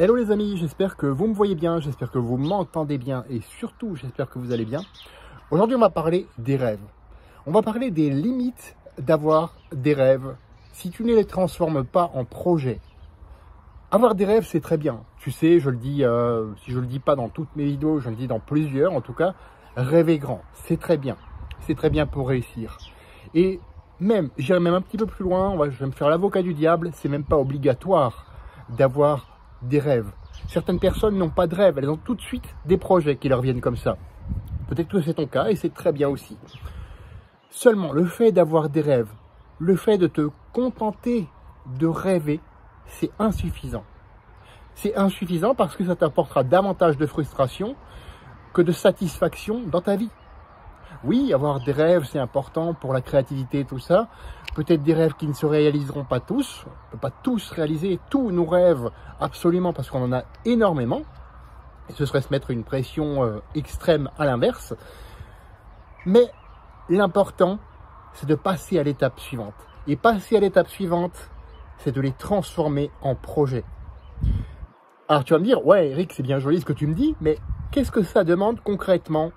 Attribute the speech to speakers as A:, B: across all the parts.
A: Hello les amis, j'espère que vous me voyez bien, j'espère que vous m'entendez bien et surtout j'espère que vous allez bien. Aujourd'hui on va parler des rêves. On va parler des limites d'avoir des rêves si tu ne les transformes pas en projet. Avoir des rêves c'est très bien, tu sais, je le dis, si je le dis pas dans toutes mes vidéos, je le dis dans plusieurs en tout cas, rêver grand, c'est très bien pour réussir. Et même, j'irai même un petit peu plus loin, je vais me faire l'avocat du diable, c'est même pas obligatoire d'avoir des rêves. Certaines personnes n'ont pas de rêves, elles ont tout de suite des projets qui leur viennent comme ça. Peut-être que c'est ton cas et c'est très bien aussi. Seulement, le fait d'avoir des rêves, le fait de te contenter de rêver, c'est insuffisant. C'est insuffisant parce que ça t'apportera davantage de frustration que de satisfaction dans ta vie. Oui, avoir des rêves, c'est important pour la créativité et tout ça. Peut-être des rêves qui ne se réaliseront pas tous. On ne peut pas tous réaliser tous nos rêves absolument parce qu'on en a énormément. Et ce serait se mettre une pression extrême à l'inverse. Mais l'important, c'est de passer à l'étape suivante. Et passer à l'étape suivante, c'est de les transformer en projets. Alors tu vas me dire, ouais Eric, c'est bien joli ce que tu me dis, mais qu'est-ce que ça demande concrètement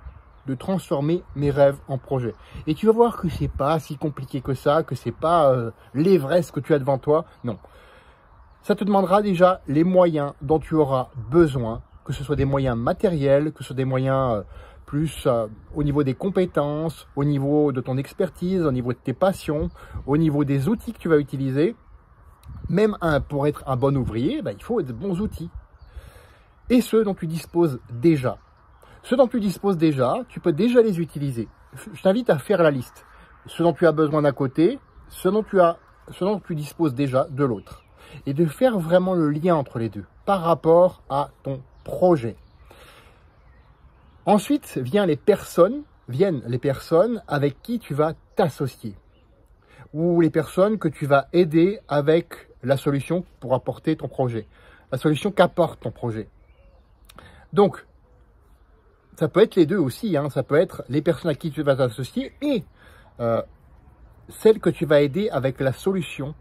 A: de transformer mes rêves en projets? Et tu vas voir que c'est pas si compliqué que ça, que c'est pas l'Everest que tu as devant toi. Non. Ça te demandera déjà les moyens dont tu auras besoin, que ce soit des moyens matériels, que ce soit des moyens plus au niveau des compétences, au niveau de ton expertise, au niveau de tes passions, au niveau des outils que tu vas utiliser. Même pour être un bon ouvrier, il faut de bons outils. Et ceux dont tu disposes déjà. Ceux dont tu disposes déjà, tu peux déjà les utiliser. Je t'invite à faire la liste. Ceux dont tu as besoin d'un côté, ceux dont tu disposes déjà de l'autre. Et de faire vraiment le lien entre les deux par rapport à ton projet. Ensuite viennent les personnes avec qui tu vas t'associer. Ou les personnes que tu vas aider avec la solution pour apporter ton projet. La solution qu'apporte ton projet. Donc, ça peut être les deux aussi, ça peut être les personnes à qui tu vas t'associer et celles que tu vas aider avec la solution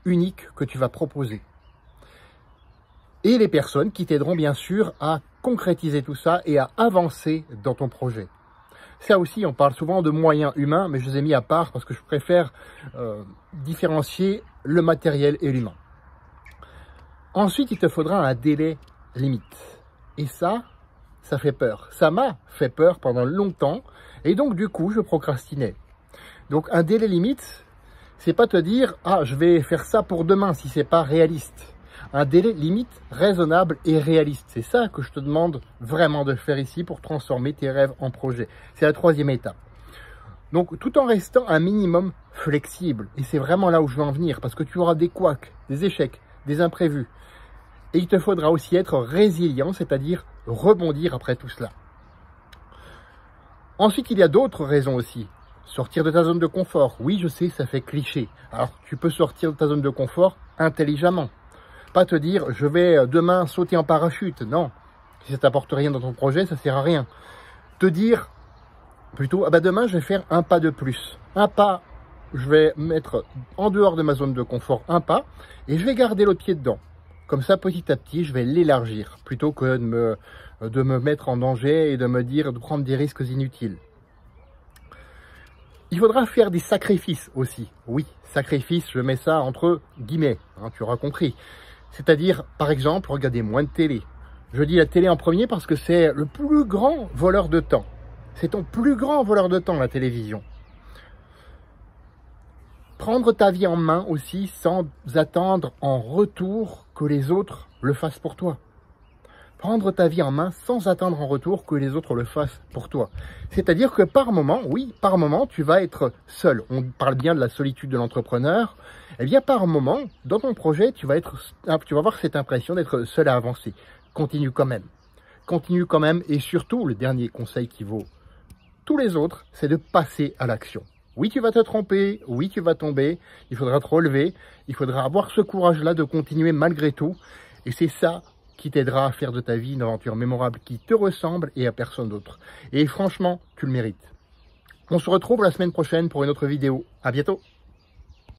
A: unique que tu vas proposer. Et les personnes qui t'aideront bien sûr à concrétiser tout ça et à avancer dans ton projet. Ça aussi, on parle souvent de moyens humains, mais je les ai mis à part parce que je préfère différencier le matériel et l'humain. Ensuite, il te faudra un délai limite. Et ça fait peur. Ça m'a fait peur pendant longtemps et donc du coup, je procrastinais. Donc un délai limite, c'est pas te dire « Ah, je vais faire ça pour demain » si c'est pas réaliste. Un délai limite raisonnable et réaliste. C'est ça que je te demande vraiment de faire ici pour transformer tes rêves en projet. C'est la troisième étape. Donc tout en restant un minimum flexible. Et c'est vraiment là où je veux en venir parce que tu auras des couacs, des échecs, des imprévus. Et il te faudra aussi être résilient, c'est-à-dire rebondir après tout cela. Ensuite, il y a d'autres raisons aussi. Sortir de ta zone de confort. Oui, je sais, ça fait cliché. Alors, tu peux sortir de ta zone de confort intelligemment. Pas te dire, je vais demain sauter en parachute. Non, si ça t'apporte rien dans ton projet, ça sert à rien. Te dire, plutôt, demain, je vais faire un pas de plus. Un pas, je vais mettre en dehors de ma zone de confort un pas et je vais garder l'autre pied dedans. Comme ça, petit à petit, je vais l'élargir plutôt que de me mettre en danger et de prendre des risques inutiles. Il faudra faire des sacrifices aussi. Oui, sacrifices, je mets ça entre guillemets, tu auras compris. C'est-à-dire, par exemple, regarder moins de télé. Je dis la télé en premier parce que c'est le plus grand voleur de temps. C'est ton plus grand voleur de temps, la télévision. Prendre ta vie en main aussi sans attendre en retour que les autres le fassent pour toi. Prendre ta vie en main sans attendre en retour que les autres le fassent pour toi. C'est-à-dire que par moment, oui, par moment, tu vas être seul. On parle bien de la solitude de l'entrepreneur. Eh bien, par moment, dans ton projet, tu vas avoir cette impression d'être seul à avancer. Continue quand même. Continue quand même. Et surtout, le dernier conseil qui vaut tous les autres, c'est de passer à l'action. Oui, tu vas te tromper, oui, tu vas tomber, il faudra te relever, il faudra avoir ce courage-là de continuer malgré tout. Et c'est ça qui t'aidera à faire de ta vie une aventure mémorable qui te ressemble et à personne d'autre. Et franchement, tu le mérites. On se retrouve la semaine prochaine pour une autre vidéo. À bientôt.